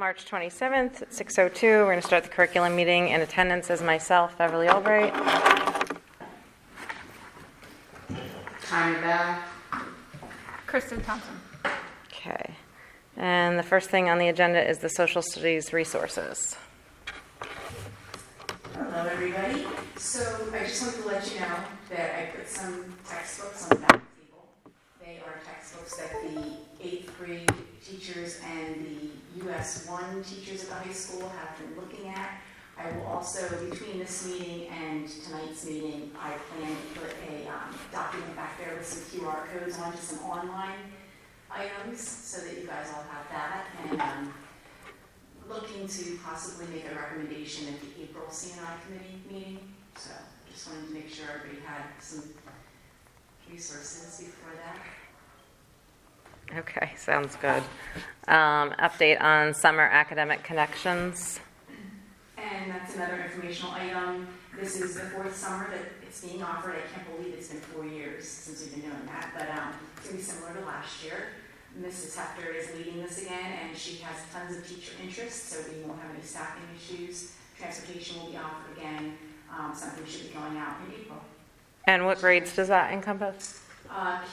March 27th at 6:02. We're going to start the curriculum meeting. In attendance is myself, Beverly Albright. Timer Bell. Kristen Thompson. Okay. And the first thing on the agenda is the social studies resources. Hello, everybody. So I just wanted to let you know that I put some textbooks on the back of the table. They are textbooks that the 8th grade teachers and the US 1 teachers at the high school have been looking at. I will also, between this meeting and tonight's meeting, I plan to put a document back there with some QR codes onto some online items so that you guys all have that. And looking to possibly make a recommendation at the April CNI committee meeting. So just wanted to make sure everybody had some resources before that. Okay, sounds good. Update on summer academic connections. And that's another informational item. This is the 4th summer that it's being offered. I can't believe it's been 4 years since we've been doing that, but it's going to be similar to last year. Mrs. Hefter is leading this again, and she has tons of teacher interest, so we won't have any staffing issues. Transportation will be offered again. Something should be going out in April. And what grades does that encompass?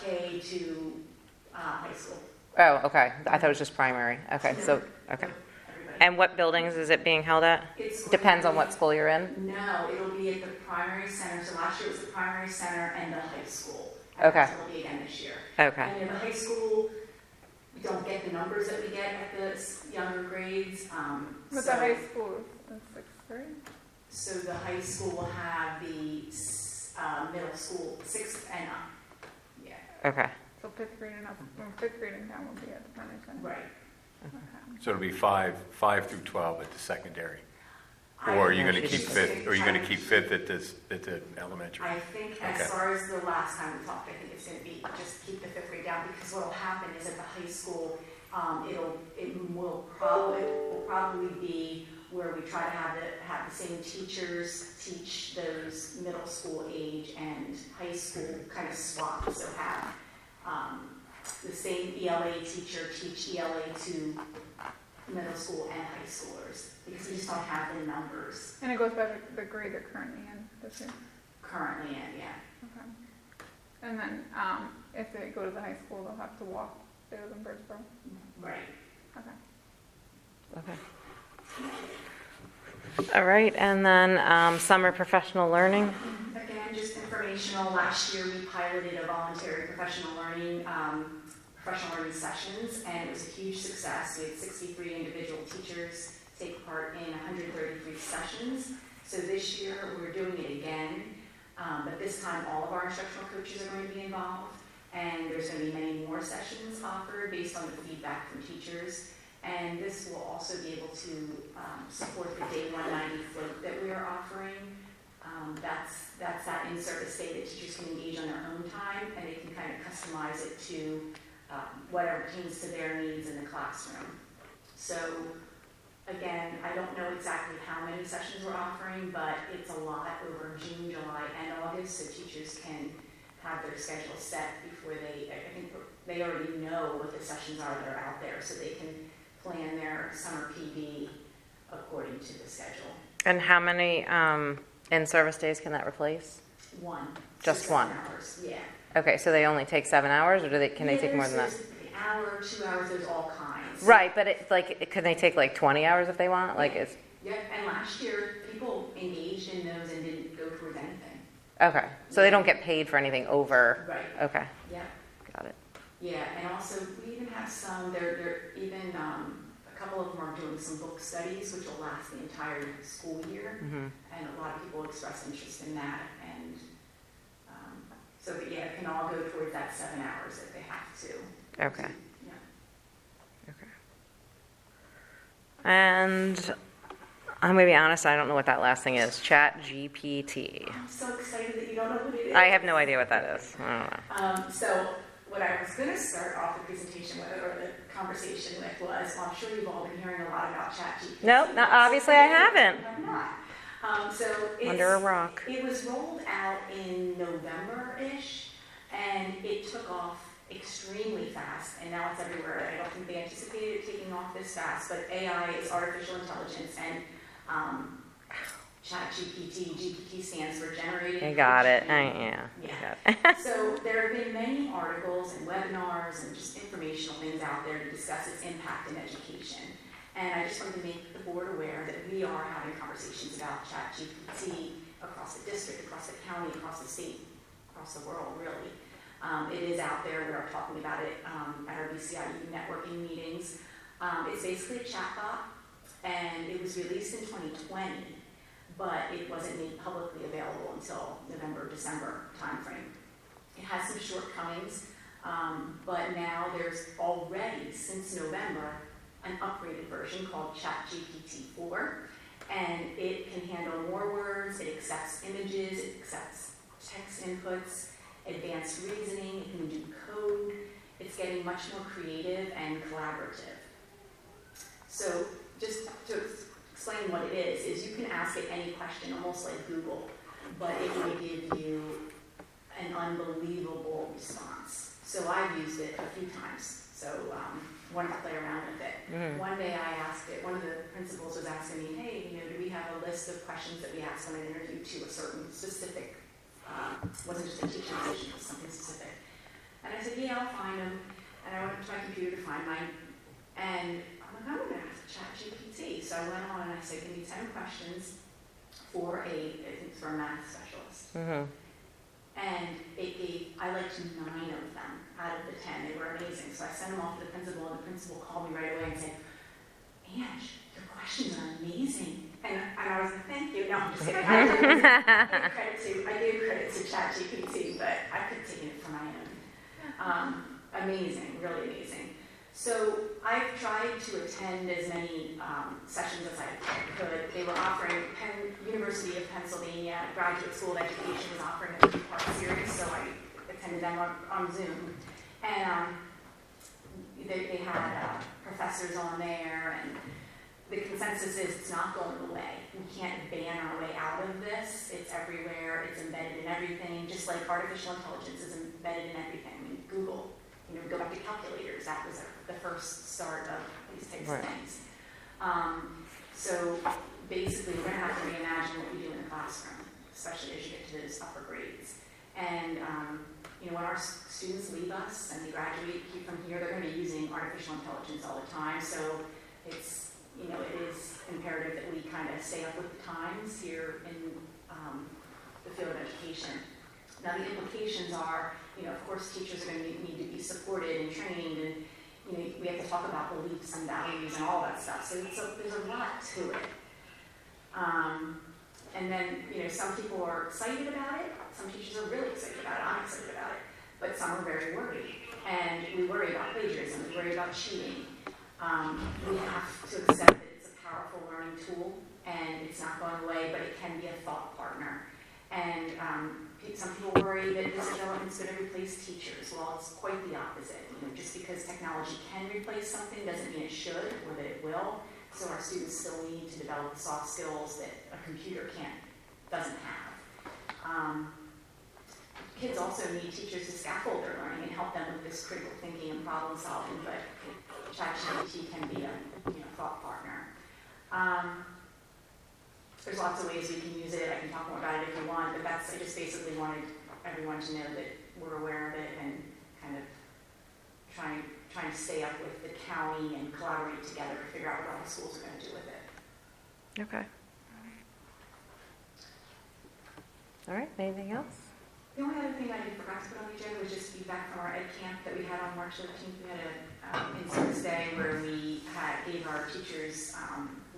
K to high school. Oh, okay. I thought it was just primary. Okay, so, okay. And what buildings is it being held at? Depends on what school you're in? No, it'll be at the primary center. So last year it was the primary center and the high school. Okay. So it'll be again this year. Okay. And in the high school, we don't get the numbers that we get at the younger grades. But the high school is in 6th grade? So the high school will have the middle school 6th and up. Yeah. Okay. So 5th grade and up, 5th grade and down will be at the primary center? Right. Okay. So it'll be 5 through 12 at the secondary, or are you going to keep 5th? Or are you going to keep 5th at the elementary? I think as Okay. far as the last time we talked, I think it's going to be just keep the 5th grade down, because what will happen is at the high school, it will probably be where we try to have the same teachers teach those middle school age and high school kind of swap, so have the same ELA teacher teach ELA to middle school and high schoolers, because we just don't have the numbers And it goes by the grade they're currently in this year? currently in, yeah. Okay. And then if they go to the high school, they'll have to walk. They live in Birdsboro? Right. Okay. Okay. All right, and then summer professional learning. Again, just informational. Last year we piloted a voluntary professional learning sessions, and it was a huge success. We had 63 individual teachers take part in 133 sessions. So this year we're doing it again, but this time all of our instructional coaches are going to be involved, and there's going to be many more sessions offered based on the feedback from teachers. And this will also be able to support the Day 190 float that we are offering. That's that in-service day that teachers can engage on their own time, and they can kind of customize it to whatever pertains to their needs in the classroom. So again, I don't know exactly how many sessions we're offering, but it's a lot over June, July, and August, so teachers can have their schedule set before I think they already know what the sessions are that are out there, so they can plan their summer PD according to the schedule. And how many in-service days can that replace? One. Just 6 one? hours, yeah. Okay, so they only take 7 hours, or can they take more than that? There's an hour, 2 hours, there's all kinds. Right, but can they take like 20 hours if they want? Like it's Yep, and last year, people engaged in those and didn't go towards anything. okay. So they don't get paid for anything over. Right. Okay, Yeah, got it. yeah, and also, we even have some, they're even, a couple of them are doing some book studies, which will last the entire school year, Mm-hmm. and a lot of people express interest in that, and so, but yeah, it can all go towards that 7 hours if they have to. Okay. Yeah. Okay. And I'm gonna be honest, I don't know what that last thing is. Chat GPT. I'm so excited that you don't know what it is. I have no idea what that is. I don't know. So what I was going to start off the presentation with, or the conversation with, was, well, I'm sure you've all been hearing a lot about ChatGPT. Nope, obviously I haven't. You have not. So Under a rock. it was rolled out in November-ish, and it took off extremely fast, and now it's everywhere. I don't think they anticipated it taking off this fast, but AI is artificial intelligence, and ChatGPT, GPT stands for Generated. I got it. Pre-trained. Yeah. Yeah. Got it. So there have been many articles and webinars and just informational things out there to discuss its impact in education. And I just wanted to make the board aware that we are having conversations about ChatGPT across the district, across the county, across the state, across the world, really. It is out there. We are talking about it at our BCIU networking meetings. It's basically a chatbot, and it was released in 2020, but it wasn't made publicly available until November, December timeframe. It has some shortcomings, but now there's already, since November, an upgraded version called ChatGPT 4, and it can handle more words, it accepts images, it accepts text inputs, advanced reasoning, it can do code. It's getting much more creative and collaborative. So just to explain what it is you can ask it any question, almost like Google, but it will give you an unbelievable response. So I've used it a few times, so wanted to play around with it. Mm-hmm. One day I asked it, one of the principals was asking me, hey, do we have a list of questions that we ask on an interview to a certain specific, wasn't just a teaching position, it was something specific. And I said, yeah, I'll find them. And I went to my computer to find mine. And I'm like, I'm going to ask ChatGPT. So I went on and I said, give me 10 questions for I think for a math specialist. Mm-hmm. And it gave, I liked 9 of them out of the 10. They were amazing. So I sent them off to the principal, and the principal called me right away and said, Ange, your questions are amazing. And I was like, thank you. No, I'm just kidding. I gave credit to ChatGPT, but I could have taken it for my own. Amazing, really amazing. So I've tried to attend as many sessions as I could. They were offering, University of Pennsylvania Graduate School of Education was offering a 3-part series, so I attended them on Zoom. And they had professors on there, and the consensus is it's not going away. We can't ban our way out of this. It's everywhere. It's embedded in everything, just like artificial intelligence is embedded in everything. I mean, Google, go back to calculators. That was the first start of these types of things. So basically, we're going to have to reimagine what we do in the classroom, especially as you get to those upper grades. And when our students leave us and they graduate from here, they're going to be using artificial intelligence all the time. So it's it is imperative that we kind of stay up with the times here in the field of education. Now, the implications are, of course, teachers are going to need to be supported and trained, and we have to talk about beliefs and values and all that stuff. So there's a lot to it. And then, some people are excited about it. Some teachers are really excited about it. I'm excited about it. But some are very worried. And we worry about plagiarism. We worry about cheating. We have to accept that it's a powerful learning tool, and it's not going away, but it can be a thought partner. And some people worry that this development is going to replace teachers. Well, it's quite the opposite. Just because technology can replace something doesn't mean it should or that it will. So our students still need to develop the soft skills that a computer doesn't have. Kids also need teachers to scaffold their learning and help them with this critical thinking and problem solving, but ChatGPT can be a thought partner. There's lots of ways we can use it. I can talk more about it if you want, but I just basically wanted everyone to know that we're aware of it and kind of trying to stay up with the county and collaborate together to figure out what all the schools are going to do with it. Okay. All right, anything else? The only other thing I forgot to put on the agenda was just feedback from our Ed Camp that we had on March 13th. We had an in-service day where we gave our teachers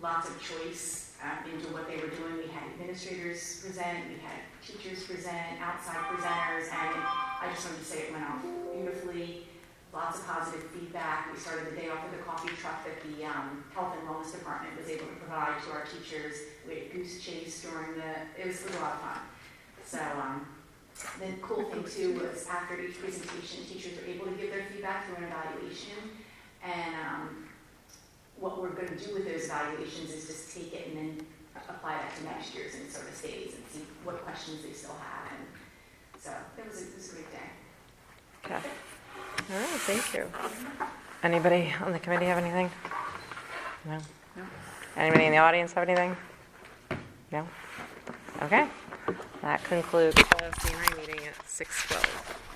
lots of choice into what they were doing. We had administrators present, we had teachers present, outside presenters, and I just wanted to say it went off beautifully. Lots of positive feedback. We started the day off with a coffee truck that the Health and Wellness Department was able to provide to our teachers. We had a goose chase during it was a lot of fun. So the cool thing too was after each presentation, teachers were able to give their feedback through an evaluation. And what we're going to do with those evaluations is just take it and then apply that to next year's in-service days and see what questions they still have. And so it was a great day. Okay. All right, thank you. Anybody on the committee have anything? No? Anybody in the audience have anything? No? Okay. That concludes the CNI meeting at 6:12.